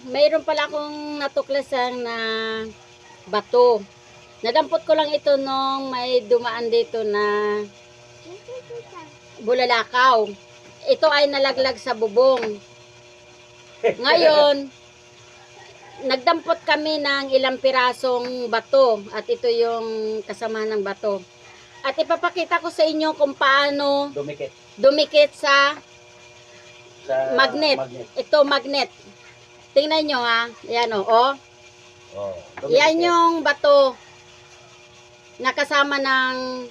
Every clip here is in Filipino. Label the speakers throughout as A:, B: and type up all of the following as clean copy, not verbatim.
A: Mayroon pala akong natuklasan na bato. Nadampot ko lang ito nung may dumaan dito na bulalakaw. Ito ay nalaglag sa bubong. Ngayon, nagdampot kami ng ilang pirasong bato at ito yung kasamahan ng bato. At ipapakita ko sa inyo kung paano dumikit sa magnet. Ito magnet. Tingnan nyo ha. Yan o. Oh. Yan yung bato na kasama ng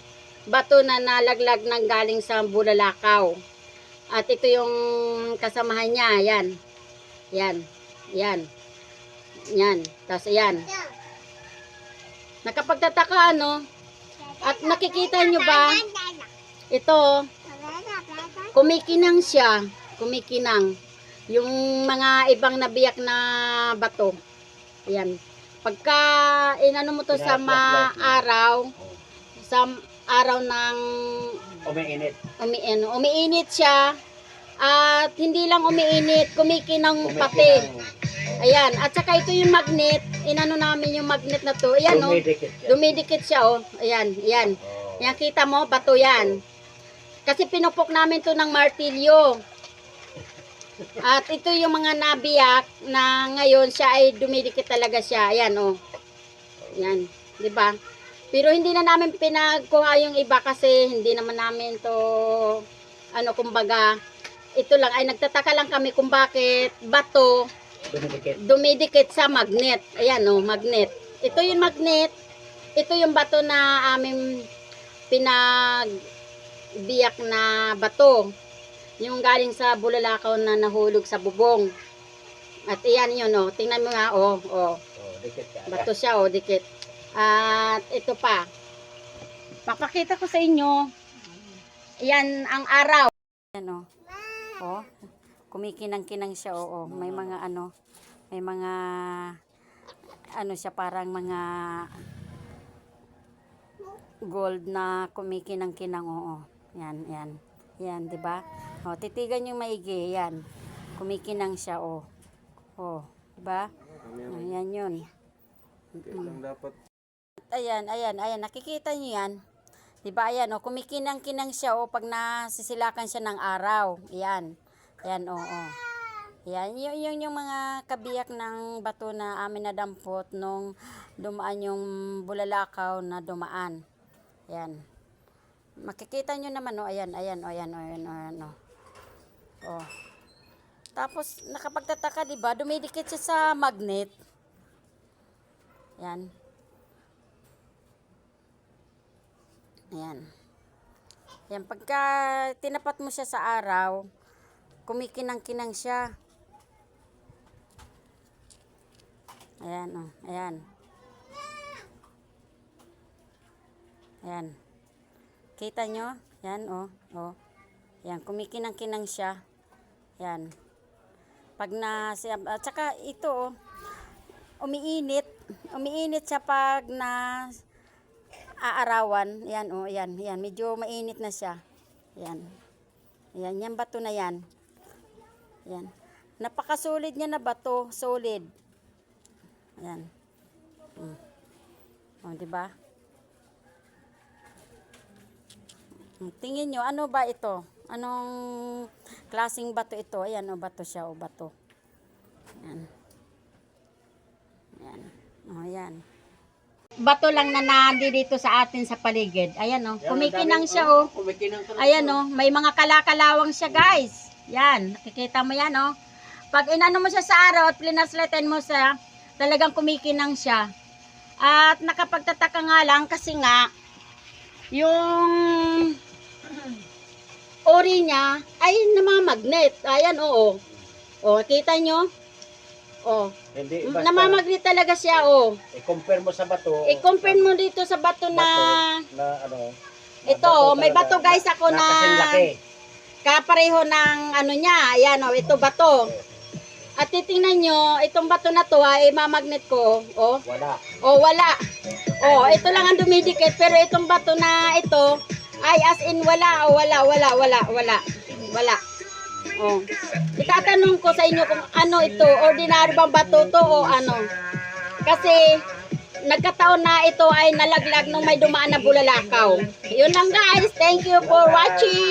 A: bato na nalaglag ng galing sa bulalakaw. At ito yung kasamahan niya. Yan. Yan. Yan. Yan. Tapos yan. Nakapagtataka ano. At nakikita nyo ba? Ito. Kumikinang siya. Kumikinang. Yung mga ibang nabiyak na bato. Ayan. Pagka inano mo to sa araw, sa araw ng umiinit siya. At hindi lang umiinit, kumikinang pati. Ayan. At saka ito yung magnet. Inano namin yung magnet na to. Ayan o. Dumidikit siya o. Ayan. Ayan. Ayan kita mo, bato yan. Kasi pinupok namin to ng martilyo. At ito yung mga nabiyak na ngayon siya ay dumidikit talaga siya. Ayan oh. Yan, 'di ba? Pero hindi na namin pinagkuha yung iba kasi hindi naman namin to ano kumbaga ito lang ay nagtataka lang kami kung bakit bato dumidikit sa magnet. Ayan oh, magnet. Ito yung magnet. Ito yung bato na aming pinagbiyak na bato. Yung galing sa bulalakaw na nahulog sa bubong. At iyan yun, oh. Tingnan mo nga, oh.
B: Dikit ka.
A: Bato siya, oh, dikit. At ito pa. Papakita ko sa inyo. Iyan ang araw. Ayan, oh. Oh. Kumikinang-kinang siya, oh. May mga ano. May mga ano siya, parang mga gold na kumikinang-kinang, oh. Yan, yan. Yan, 'di ba? Oh, titigan niyo maigi, yan. Kumikinang siya, oh. Oh, 'di ba? Ayan 'yun. Ayan, nakikita niyo 'yan. 'Di ba? Ayan, oh, kumikinang-kinang siya, oh, pag nasisilakan siya ng araw. Ayan. Ayan, oh, oh. Ayan, yung mga kabiyak ng bato na amin nadampot nung dumaan yung bulalakaw na dumaan. Ayan. Makikita nyo naman, oh, ayan, oh. Oh. Tapos, nakapagtataka, diba, dumidikit siya sa magnet. Yan. Ayan. Yan, pagka tinapat mo siya sa araw, kumikinang-kinang siya. Ayan, oh, ayan. Ayan. Kita nyo? Yan, oh. Oh. Yan, kumikinang-kinang siya. Yan. Pag at saka ito, oh, umiinit. Umiinit siya pag na aarawan. Yan, oh, yan. Yan, medyo mainit na siya. Yan. Yan, yan bato na yan. Yan. Napakasolid niya na bato. Solid. Yan. Oh, diba? Tingin nyo, ano ba ito? Anong klaseng bato ito? Ayan, o, bato siya, o, bato. Ayan. Ayan. O, ayan. Bato lang na nandito sa atin sa paligid. Ayan, o. Kumikinang siya, o. Ayan, o. May mga kalakalawang siya, guys. Yan. Nakikita mo yan, o. Pag inano mo siya sa araw at plinasletin mo siya, talagang kumikinang siya. At nakapagtataka nga lang kasi nga, yung ori niya ay namamagnet. Ayan, oo. O, kita nyo? O, namamagnet talaga siya, o.
B: I-compare mo sa bato.
A: I-compare mo dito sa bato na
B: ano,
A: ito, may bato guys ako na kapareho ng ano niya. Ayan, o, ito bato. At titingnan nyo, itong bato na to ay mamagnet ko. O,
B: wala.
A: O, wala. O, ito lang ang dumidikit. Pero itong bato na ito, ay as in wala. O, wala. Oh. Itatanong ko sa inyo kung ano ito, ordinary bang bato to o ano. Kasi nagkataon na ito ay nalaglag nung may dumaan na bulalakaw. Yun lang guys, thank you for watching.